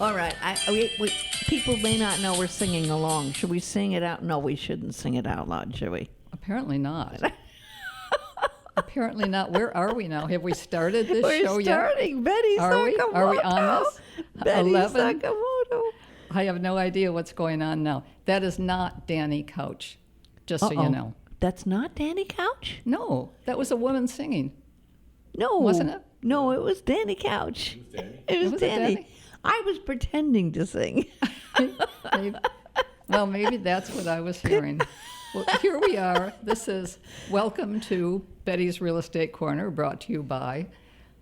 All right. People may not know we're singing along. Should we sing it out? No, we shouldn't sing it out loud, should we? Apparently not. Apparently not. Where are we now? Have we started this show yet? We're starting. Betty Sakamoto. Are we on this? Betty 11? Sakamoto. I have no idea what's going on now. That is not Danny Couch, just so you know. That's not Danny Couch? No, that was a woman singing. No. Wasn't it? No, it was Danny Couch. It was Danny. Danny? I was pretending to sing. Well, maybe that's what I was hearing. Well, here we are. This is Welcome to Betty's Real Estate Corner, brought to you by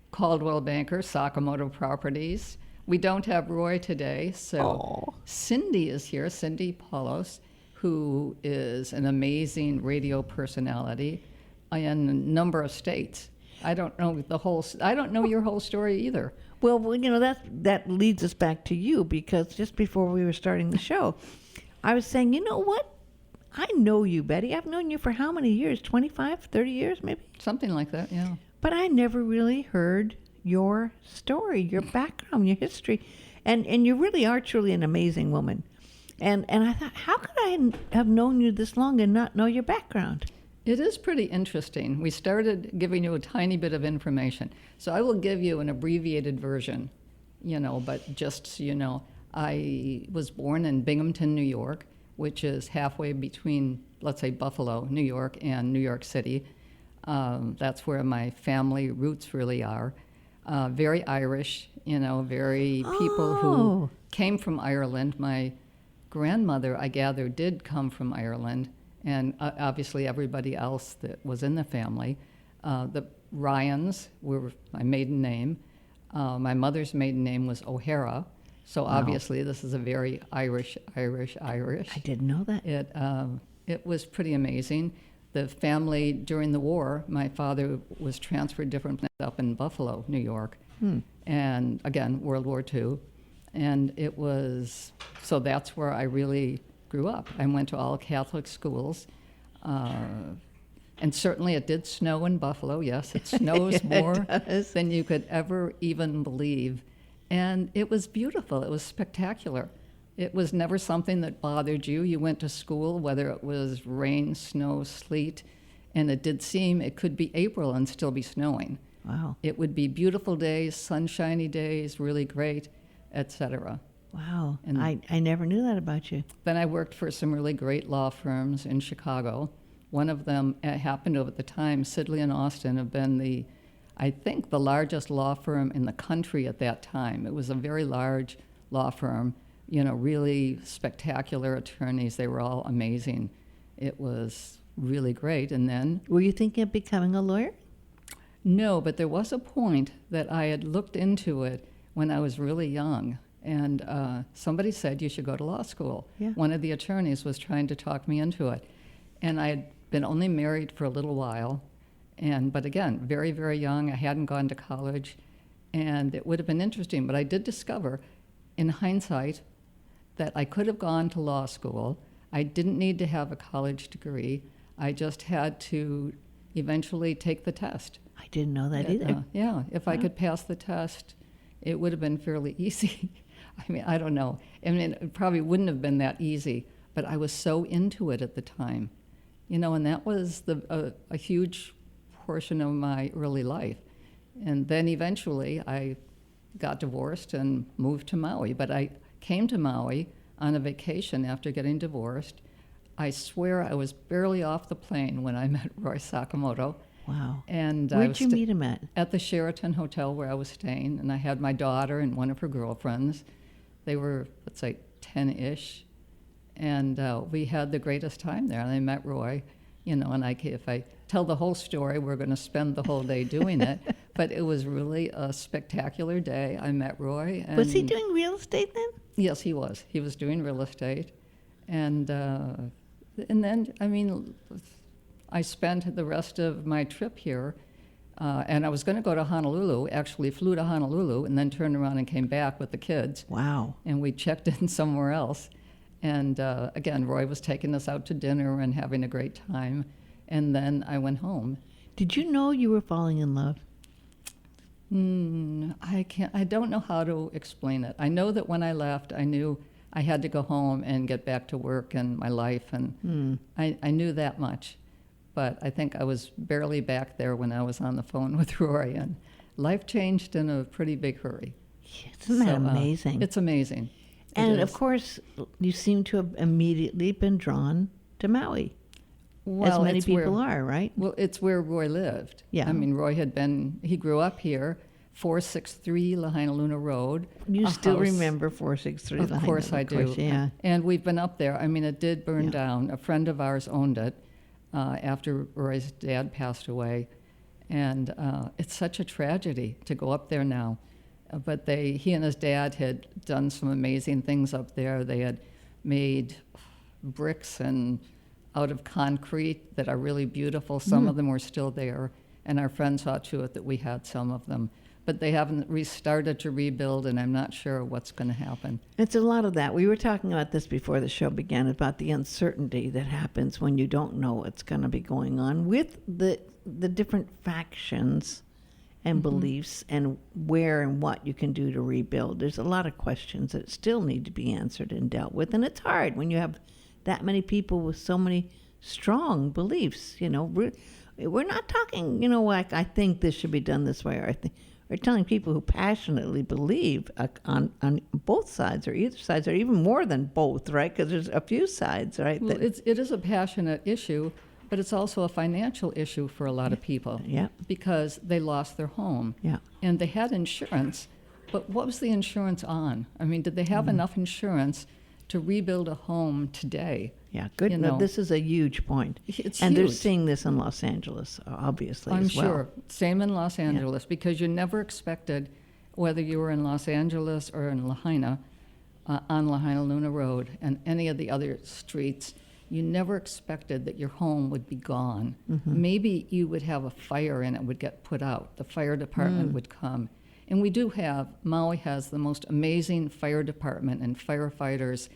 Coldwell Banker, Sakamoto Properties. We don't have Roy today, so Cindy is here, Cindy Paulos, who is an amazing radio personality in a number of states. I don't know your whole story either. Well, you know, that leads us back to you, because just before we were starting the show, I was saying, you know what? I know you, Betty. I've known you for how many years? 25, 30 years, maybe? Something like that, yeah. But I never really heard your story, your background, your history. And you really are truly an amazing woman. And I thought, how could I have known you this long and not know your background? It is pretty interesting. We started giving you a tiny bit of information. So I will give you an abbreviated version, but just so you know, I was born in Binghamton, New York, which is halfway between, let's say, Buffalo, New York, and New York City. That's where my family roots really are. Very Irish, very people who came from Ireland. My grandmother, I gather, did come from Ireland, and obviously everybody else that was in the family. The Ryans were my maiden name. My mother's maiden name was O'Hara, so obviously this is a very Irish. I didn't know that. It was pretty amazing. The family, during the war, my father was transferred different places up in Buffalo, New York, and again, World War II. And so that's where I really grew up. I went to all Catholic schools, and certainly it did snow in Buffalo. Yes, it snows more than you could ever even believe. And it was beautiful. It was spectacular. It was never something that bothered you. You went to school, whether it was rain, snow, sleet, and it did seem it could be April and still be snowing. Wow. It would be beautiful days, sunshiny days, really great, etc. Wow. And I never knew that about you. Then I worked for some really great law firms in Chicago. One of them happened to, at the time, Sidley and Austin have been I think the largest law firm in the country at that time. It was a very large law firm, really spectacular attorneys. They were all amazing. It was really great. And then... Were you thinking of becoming a lawyer? No, but there was a point that I had looked into it when I was really young. And somebody said, you should go to law school. Yeah. One of the attorneys was trying to talk me into it. And I had been only married for a little while. But again, very, very young. I hadn't gone to college. And it would have been interesting. But I did discover, in hindsight, that I could have gone to law school. I didn't need to have a college degree. I just had to eventually take the test. I didn't know that either. Yeah, if I could pass the test, it would have been fairly easy. I mean, I don't know. I mean, it probably wouldn't have been that easy, but I was so into it at the time. And that was a huge portion of my early life. And then eventually I got divorced and moved to Maui. But I came to Maui on a vacation after getting divorced. I swear I was barely off the plane when I met Roy Sakamoto. Wow. And where'd you meet him at? At the Sheraton Hotel where I was staying. And I had my daughter and one of her girlfriends. They were, let's say, 10-ish. And we had the greatest time there. And I met Roy, and if I tell the whole story, we're going to spend the whole day doing it. But it was really a spectacular day. I met Roy. And was he doing real estate then? Yes, he was. He was doing real estate. And then, I spent the rest of my trip here. And I was going to go to Honolulu, actually flew to Honolulu, and then turned around and came back with the kids. Wow. And we checked in somewhere else. And again, Roy was taking us out to dinner and having a great time. And then I went home. Did you know you were falling in love? I don't know how to explain it. I know that when I left, I knew I had to go home and get back to work and my life, and I knew that much. But I think I was barely back there when I was on the phone with Roy, and life changed in a pretty big hurry. Isn't that amazing? It's amazing. And of course, you seem to have immediately been drawn to Maui, as many people are, right? Well, it's where Roy lived. Yeah. I mean, he grew up here, 463 Lahaina Luna Road. You still remember 463 Lahaina? Of course I do. Yeah. And we've been up there. I mean, it did burn down. A friend of ours owned it after Roy's dad passed away. And it's such a tragedy to go up there now. But he and his dad had done some amazing things up there. They had made bricks and out of concrete that are really beautiful. Some of them were still there, and our friend saw to it that we had some of them. But they haven't restarted to rebuild, and I'm not sure what's going to happen. It's a lot of that. We were talking about this before the show began, about the uncertainty that happens when you don't know what's going to be going on with the different factions and beliefs, and where and what you can do to rebuild. There's a lot of questions that still need to be answered and dealt with, and it's hard when you have that many people with so many strong beliefs. You know, we're not talking, you know, like I think this should be done this way, or we're telling people who passionately believe on both sides or either sides, or even more than both, right? Because there's a few sides, right? Well, it is a passionate issue, but it's also a financial issue for a lot of people. Yeah. Because they lost their home. Yeah. And they had insurance, but what was the insurance on? I mean, did they have enough insurance to rebuild a home today? Yeah, good. You know, this is a huge point. It's and they're huge. seeing this in Los Angeles, obviously, I'm as well. sure. Same in Los Angeles, because you never expected, whether you were in Los Angeles or in Lahaina, on Lahaina Luna Road and any of the other streets, you never expected that your home would be gone. Maybe you would have a fire and it would get put out. The fire department would come. And Maui has the most amazing fire department and firefighters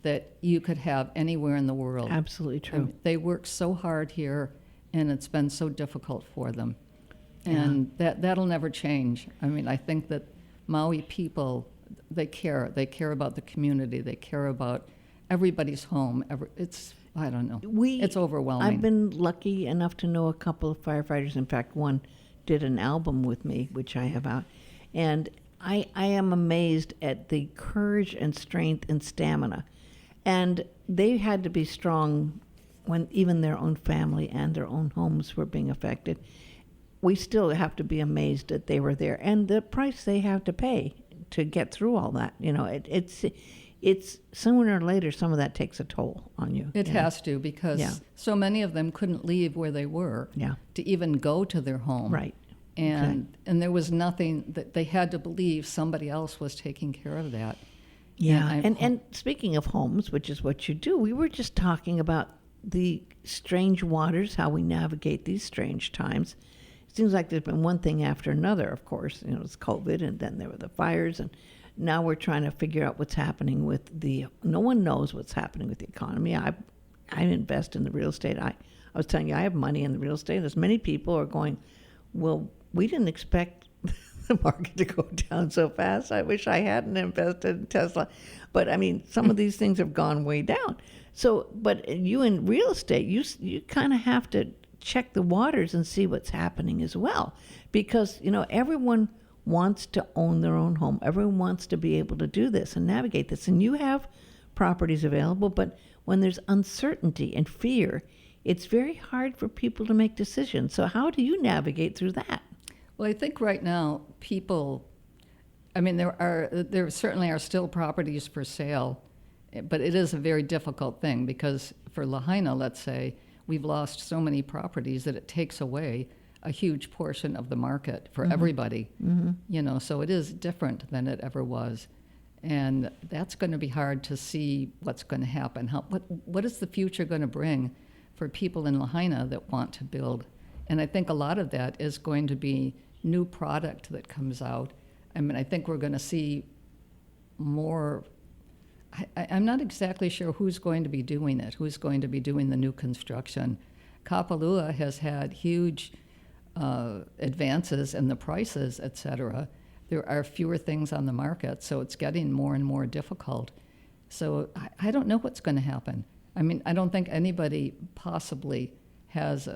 that you could have anywhere in the world. Absolutely true. They work so hard here, and it's been so difficult for them. And that'll never change. I mean, I think that Maui people, they care. They care about the community. They care about everybody's home. I don't know. It's overwhelming. I've been lucky enough to know a couple of firefighters. In fact, one did an album with me, which I have out. And I am amazed at the courage and strength and stamina. And they had to be strong when even their own family and their own homes were being affected. We still have to be amazed that they were there. And the price they have to pay to get through all that, you know, it's sooner or later, some of that takes a toll on you. It has to, because so many of them couldn't leave where they were to even go to their home. Right. And there was nothing that they had to believe somebody else was taking care of that. Yeah. And speaking of homes, which is what you do, we were just talking about the strange waters, how we navigate these strange times. It seems like there's been one thing after another, of course. You know, it's COVID, and then there were the fires, and now we're trying to figure out what's happening with no one knows what's happening with the economy. I invest in the real estate. I was telling you, I have money in the real estate. As many people are going, well, we didn't expect the market to go down so fast. I wish I hadn't invested in Tesla. But I mean, some of these things have gone way down. So, but you in real estate, you kind of have to check the waters and see what's happening as well. Because, you know, everyone wants to own their own home. Everyone wants to be able to do this and navigate this. And you have properties available, but when there's uncertainty and fear, it's very hard for people to make decisions. So how do you navigate through that? Well, I think right now there certainly are still properties for sale, but it is a very difficult thing, because for Lahaina, let's say, we've lost so many properties that it takes away a huge portion of the market for everybody. You know, so it is different than it ever was. And that's going to be hard to see what's going to happen. What is the future going to bring for people in Lahaina that want to build? And I think a lot of that is going to be new product that comes out. I mean, I think we're going to see more. I'm not exactly sure who's going to be doing it, who's going to be doing the new construction. Kapalua has had huge advances in the prices, et cetera, there are fewer things on the market, so it's getting more and more difficult. So I don't know what's going to happen. I mean, I don't think anybody possibly has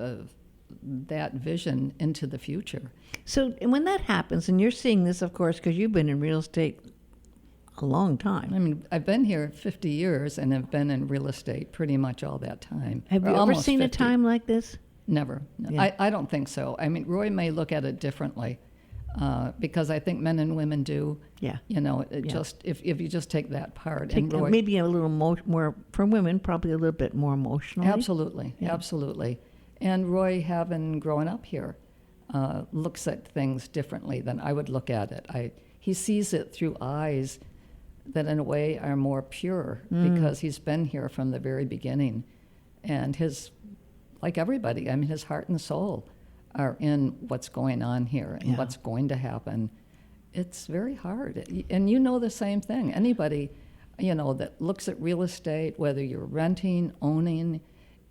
that vision into the future. So and when that happens, and you're seeing this, of course, because you've been in real estate a long time. I mean, I've been here 50 years and have been in real estate pretty much all that time. Have you Or ever almost seen 50. a time like this? Never. No, Yeah. I don't think so. I mean, Roy may look at it differently because I think men and women do. Yeah. You know, Yeah. just if you just take that part. And Take, Roy, maybe a little more, for women, probably a little bit more emotionally. absolutely, Yeah. absolutely. And Roy, having grown up here, looks at things differently than I would look at it. He sees it through eyes that in a way are more pure because he's been here from the very beginning. And like everybody, I mean, his heart and soul are in what's going on here and Yeah. what's going to happen. It's very hard. And you know the same thing. Anybody, you know, that looks at real estate, whether you're renting, owning,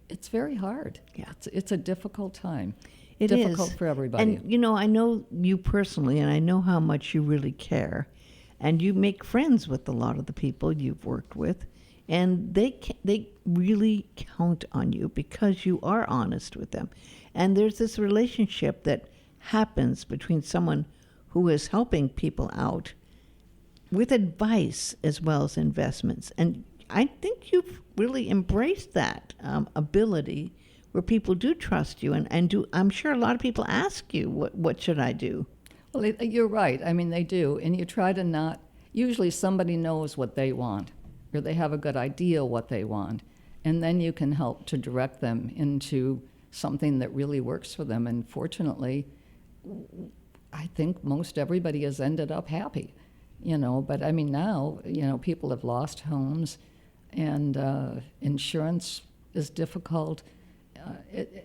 it's very hard. Yeah. It's a difficult time. It is difficult for everybody. And, you know, I know you personally, and I know how much you really care. And you make friends with a lot of the people you've worked with. And they really count on you because you are honest with them. And there's this relationship that happens between someone who is helping people out with advice as well as investments. And I think you've really embraced that ability where people do trust you and do. I'm sure a lot of people ask you, what should I do? Well, you're right. I mean, they do. And you try to not, usually somebody knows what they want or they have a good idea what they want. And then you can help to direct them into something that really works for them. And fortunately, I think most everybody has ended up happy, you know. But I mean, now, you know, people have lost homes and insurance is difficult.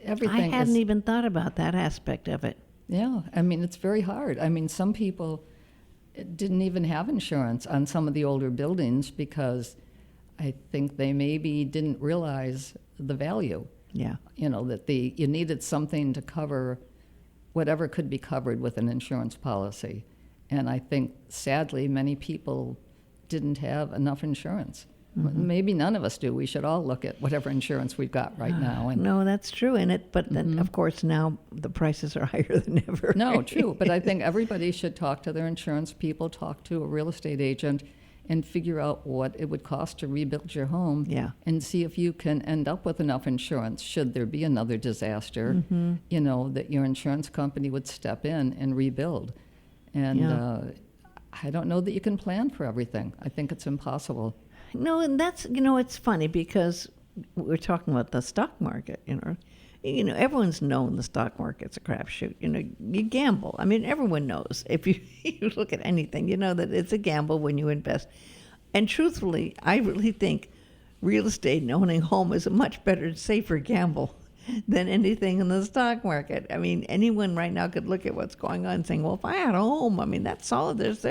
Everything I hadn't is, even thought about that aspect of it. yeah, I mean, it's very hard. I mean, some people didn't even have insurance on some of the older buildings because I think they maybe didn't realize the value. Yeah. You know, that you needed something to cover whatever could be covered with an insurance policy. And I think, sadly, many people didn't have enough insurance. Maybe none of us do. We should all look at whatever insurance we've got right now. And No, that's true. But then, of course, now the prices are higher than ever. no, true. But I think everybody should talk to their insurance people, talk to a real estate agent, and figure out what it would cost to rebuild your home. Yeah. And see if you can end up with enough insurance should there be another disaster, you know, that your insurance company would step in and rebuild. And Yeah. I don't know that you can plan for everything. I think it's impossible. No, and that's, you know, it's funny because we're talking about the stock market, you know. Everyone's known the stock market's a crapshoot. You know, you gamble. I mean, everyone knows. If you, you look at anything, you know that it's a gamble when you invest. And truthfully, I really think real estate and owning a home is a much better, safer gamble than anything in the stock market. I mean, anyone right now could look at what's going on and saying, well, if I had a home, I mean, that's solid, there's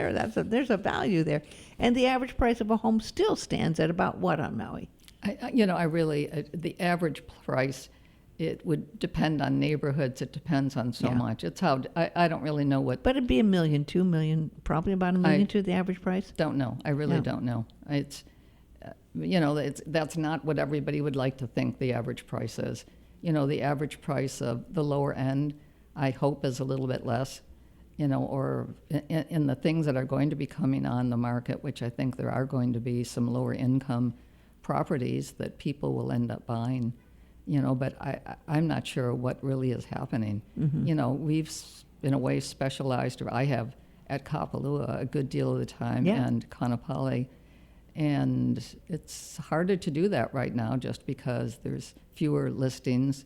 a value there. And the average price of a home still stands at about what on Maui? I really, the average price, it would depend on neighborhoods. It depends on so Yeah. much. It's how, I don't really know what, But it'd be $1 million, $2 million, probably about $1 million to the average price. don't know. I really Yeah. don't know. It's, that's not what everybody would like to think the average price is. You know, the average price of the lower end, I hope, is a little bit less, you know, or in the things that are going to be coming on the market, which I think there are going to be some lower income properties that people will end up buying, you know, but I'm not sure what really is happening. You know, we've in a way specialized, or I have at Kapalua a good deal of the time, Yeah. and Kaanapali. And it's harder to do that right now just because there's fewer listings.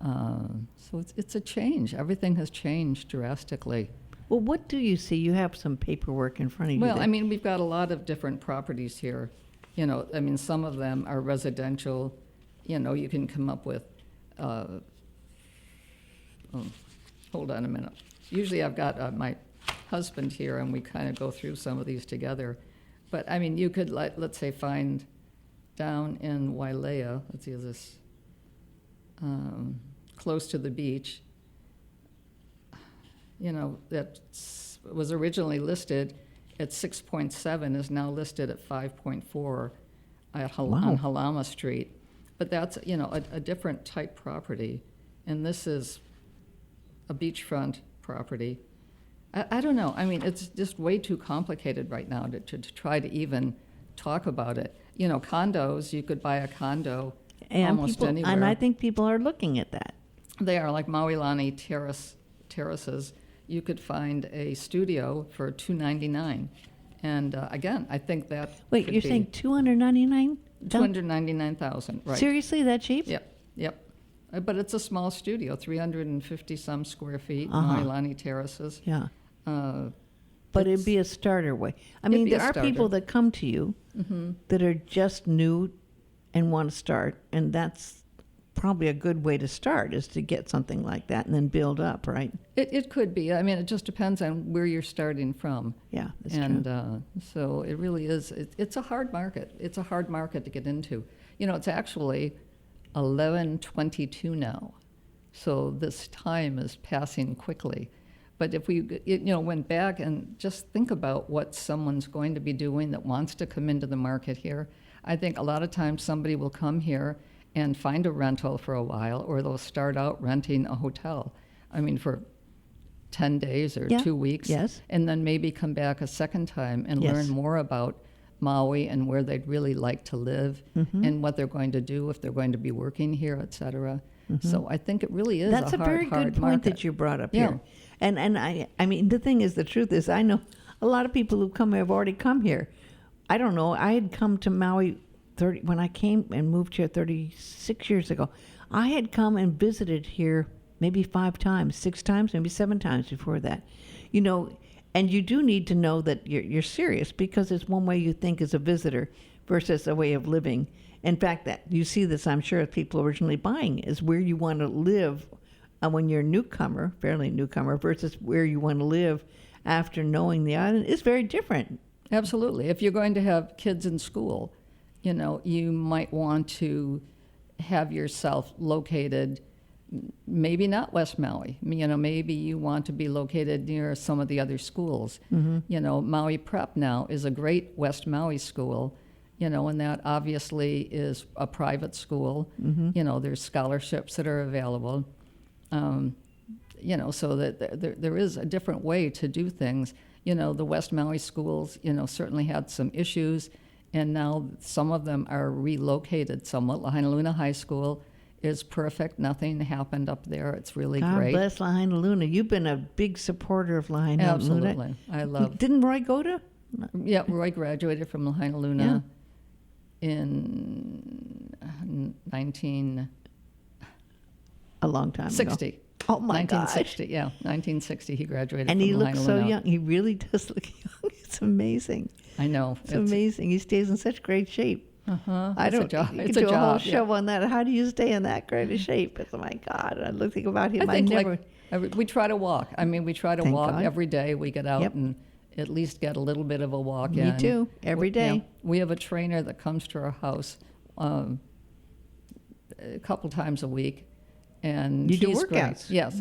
So it's a change. Everything has changed drastically. Well, what do you see? You have some paperwork in front of you. Well, that- I mean, we've got a lot of different properties here. You know, I mean, some of them are residential. You know, you can come up with, hold on a minute. Usually I've got my husband here and we kind of go through some of these together. But I mean, you could, let's say, find down in Wailea, let's see, is this close to the beach, that was originally listed at 6.7 is now listed at 5.4 on Halama Street. But that's, a different type property. And this is a beachfront property. I don't know. I mean, it's just way too complicated right now to try to even talk about it. Condos, you could buy a condo almost anywhere. And I think people are looking at that. They are, like Maui terraces. You could find a studio for $299. And again, I think that Wait, you're saying $299? $299,000, right. Seriously, that cheap? Yep. But it's a small studio, 350-some square feet, Maui terraces. Yeah. But it'd be a starter way. I mean, there are people that come to you that are just new and want to start, and that's probably a good way to start, is to get something like that and then build up, right? It could be. I mean, it just depends on where you're starting from. Yeah, that's true. And so it really is. It's a hard market. It's a hard market to get into. It's actually 11:22 now, so this time is passing quickly. But if we, went back and just think about what someone's going to be doing that wants to come into the market here, I think a lot of times somebody will come here and find a rental for a while, or they'll start out renting a hotel. I mean, for 10 days or 2 weeks. Yes. And then maybe come back a second time and learn more about Maui and where they'd really like to live and what they're going to do if they're going to be working here, et cetera. So I think it really is that's a very good point market. that you brought up here. And I mean, the thing is, the truth is, I know a lot of people who come here have already come here. I don't know. I had come to Maui when I came and moved here 36 years ago. I had come and visited here maybe 5 times, 6 times, maybe 7 times before that. And you do need to know that you're serious, because it's one way you think as a visitor versus a way of living. In fact, that you see this, I'm sure, as people originally buying, is where you want to live when you're a newcomer, fairly newcomer, versus where you want to live after knowing the island is very different. Absolutely. If you're going to have kids in school, you might want to have yourself located, maybe not West Maui. Maybe you want to be located near some of the other schools. Maui Prep now is a great West Maui school, and that obviously is a private school. There's scholarships that are available. So that there is a different way to do things. The West Maui schools, certainly had some issues, and now some of them are relocated somewhat. Lahaina High School is perfect. Nothing happened up there. It's really great. God bless Lahaina. You've been a big supporter of Lahaina. Absolutely. I love. Didn't Roy go to? Yeah, Roy graduated from Lahaina in 1960. A long time ago. Oh my 1960, gosh. yeah, 1960 he graduated and from he looks so Lahaina. young. He really does look young. It's amazing. I know. It's amazing. He stays in such great shape. I don't. It's do a a whole job. show on that. How do you stay in that great a shape? It's, oh my God. I look think about him. I think we try to walk. I mean, we try to walk God. every day. We get out and at least get a little bit of a walk in. Me too. Every day. We have a trainer that comes to our house a couple times a week. And you do he's workouts? Great. Yes.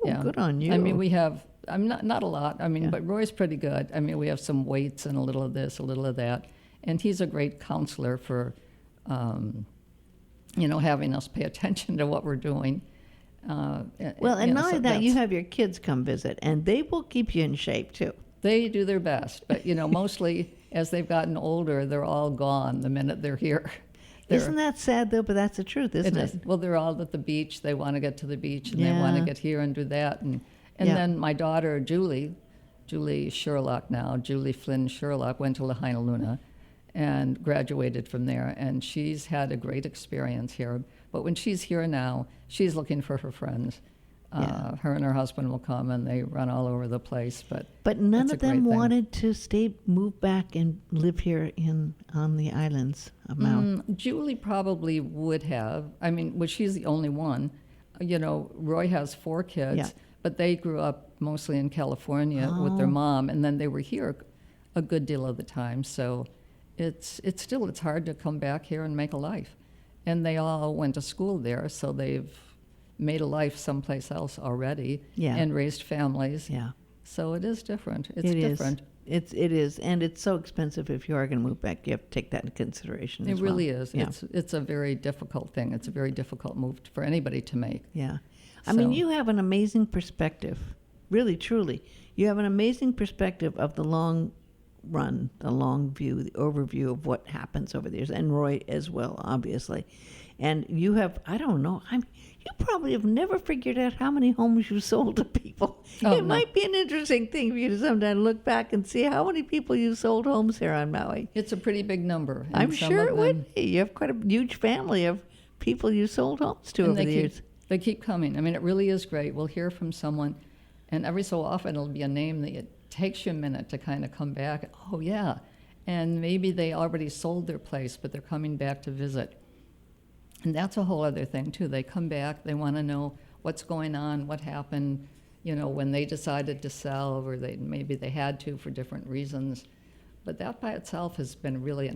Oh, good on you. I mean, we have, not a lot. I mean, but Roy's pretty good. I mean, we have some weights and a little of this, a little of that. And he's a great counselor for, having us pay attention to what we're doing. And not only that, you have your kids come visit, and they will keep you in shape, too. They do their best. But, mostly as they've gotten older, they're all gone the minute they're here. Isn't that sad, though? But that's the truth, isn't it? Well, they're all at the beach. They want to get to the beach, and they want to get here and do that. And then my daughter, Julie Sherlock now, Julie Flynn Sherlock, went to Lahaina and graduated from there. And she's had a great experience here. But when she's here now, she's looking for her friends. Her and her husband will come, and they run all over the place. But none of them wanted to move back and live here on the islands of Maui. Julie probably would have. I mean, she's the only one. Roy has 4 kids, but they grew up mostly in California with their mom, and then they were here a good deal of the time. So it's hard to come back here and make a life. And they all went to school there, so they've made a life someplace else already Yeah. and raised families. Yeah. So it is different. It's It is. different. It is, and it's so expensive. If you are going to move back, you have to take that into consideration. It as well. really is. Yeah. It's a very difficult thing. It's a very difficult move for anybody to make. Yeah. I mean, So- you have an amazing perspective. Really, truly. You have an amazing perspective of the long run, the long view, the overview of what happens over the years, and Roy as well, obviously. And you have, I don't know, you probably have never figured out how many homes you sold to people. Oh, It no. might be an interesting thing for you to sometime look back and see how many people you sold homes here on Maui. It's a pretty big number. and I'm some sure of it would be. You have quite a huge family of people you sold homes to And over the years. They keep coming. I mean, it really is great. We'll hear from someone, and every so often it'll be a name that it takes you a minute to kind of come back. Oh, yeah. And maybe they already sold their place, but they're coming back to visit. And that's a whole other thing, too. They come back, they want to know what's going on, what happened, when they decided to sell, or maybe they had to for different reasons. But that by itself has been really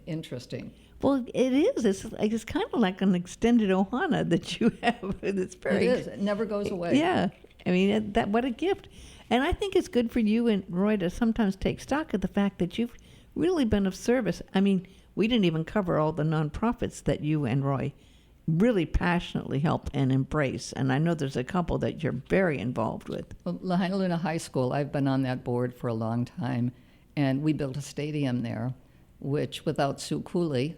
interesting. Well, it is. It's kind of like an extended ohana that you have. It's very. It is. It never goes away. Yeah, I mean what a gift, and I think it's good for you and Roy to sometimes take stock of the fact that you've really been of service. I mean, we didn't even cover all the nonprofits that you and Roy really passionately help and embrace, and I know there's a couple that you're very involved with. Well, Lahaina Luna High School, I've been on that board for a long time, and we built a stadium there, which without Sue Cooley,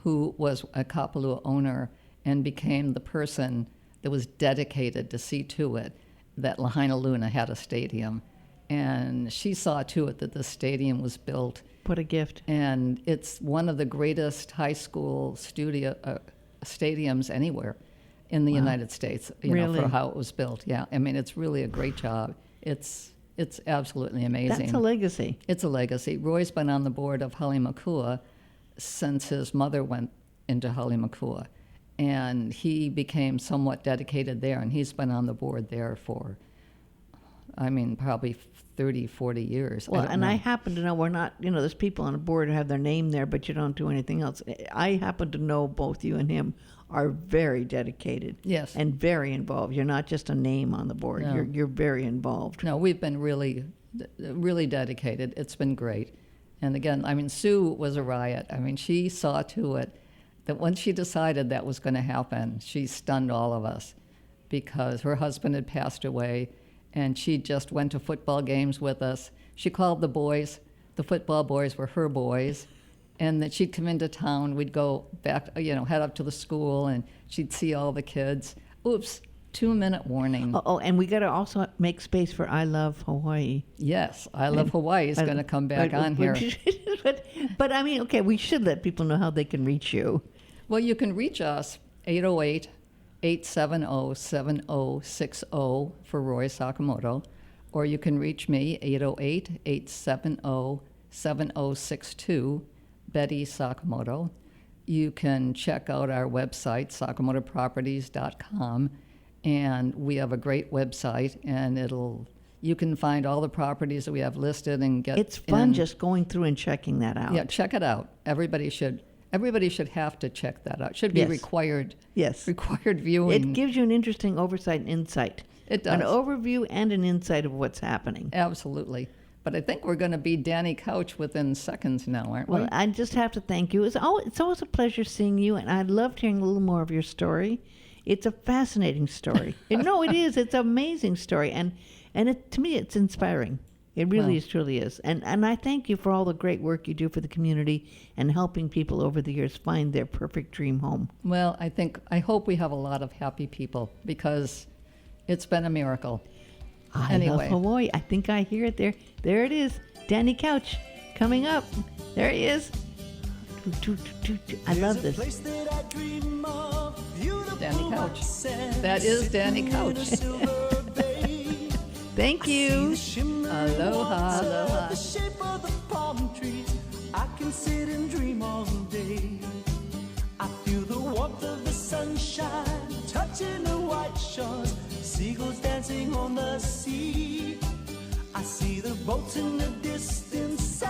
who was a Kapalua owner and became the person that was dedicated to see to it that Lahaina Luna had a stadium. And she saw to it that the stadium was built. What a gift. And it's one of the greatest high school stadiums anywhere in the United States, Really? for how it was built. Yeah, I mean, it's really a great job. It's absolutely amazing. That's a legacy. It's a legacy. Roy's been on the board of Halimakua since his mother went into Halimakua, and he became somewhat dedicated there, and he's been on the board there for, probably 30, 40 years. Well, don't and know. I happen to know we're not, there's people on the board who have their name there, but you don't do anything else. I happen to know both you and him are very dedicated. Yes. And very involved. You're not just a name on the board. No. You're very involved. No, we've been really, really dedicated. It's been great. And again, Sue was a riot. She saw to it that once she decided that was going to happen, she stunned all of us because her husband had passed away, and she just went to football games with us. She called the football boys were her boys, and that she'd come into town. We'd go back, head up to the school, and she'd see all the kids. Oops, 2-minute warning. Oh, and we got to also make space for I Love Hawaii. Yes, I Love Hawaii is going to come back on here. But okay, we should let people know how they can reach you. Well, you can reach us, 808-870-7060 for Roy Sakamoto, or you can reach me, 808-870-7062, Betty Sakamoto. You can check out our website, sakamotoproperties.com, and we have a great website, and you can find all the properties that we have listed and get. It's fun in. just going through and checking that out. Yeah, check it out. Everybody should have to check that out. Should be Yes. required. Yes. Required viewing. It gives you an interesting oversight and insight. It does. An overview and an insight of what's happening. Absolutely. But I think we're going to be Danny Couch within seconds now, aren't we? Well, I just have to thank you. It's always a pleasure seeing you, and I loved hearing a little more of your story. It's a fascinating story. No, it is. It's an amazing story, and to me, it's inspiring. It really truly is. And I thank you for all the great work you do for the community and helping people over the years find their perfect dream home. Well, I hope we have a lot of happy people because it's been a miracle. I Anyway. love Hawaii. I think I hear it there. There it is. Danny Couch coming up. There he is. I love this. Danny Couch. That is Danny Couch. Thank you. Aloha, aloha. The shape of the palm trees, I can sit and dream all day. I feel the warmth of the sunshine touching the white shores, seagulls dancing on the sea. I see the boats in the distance.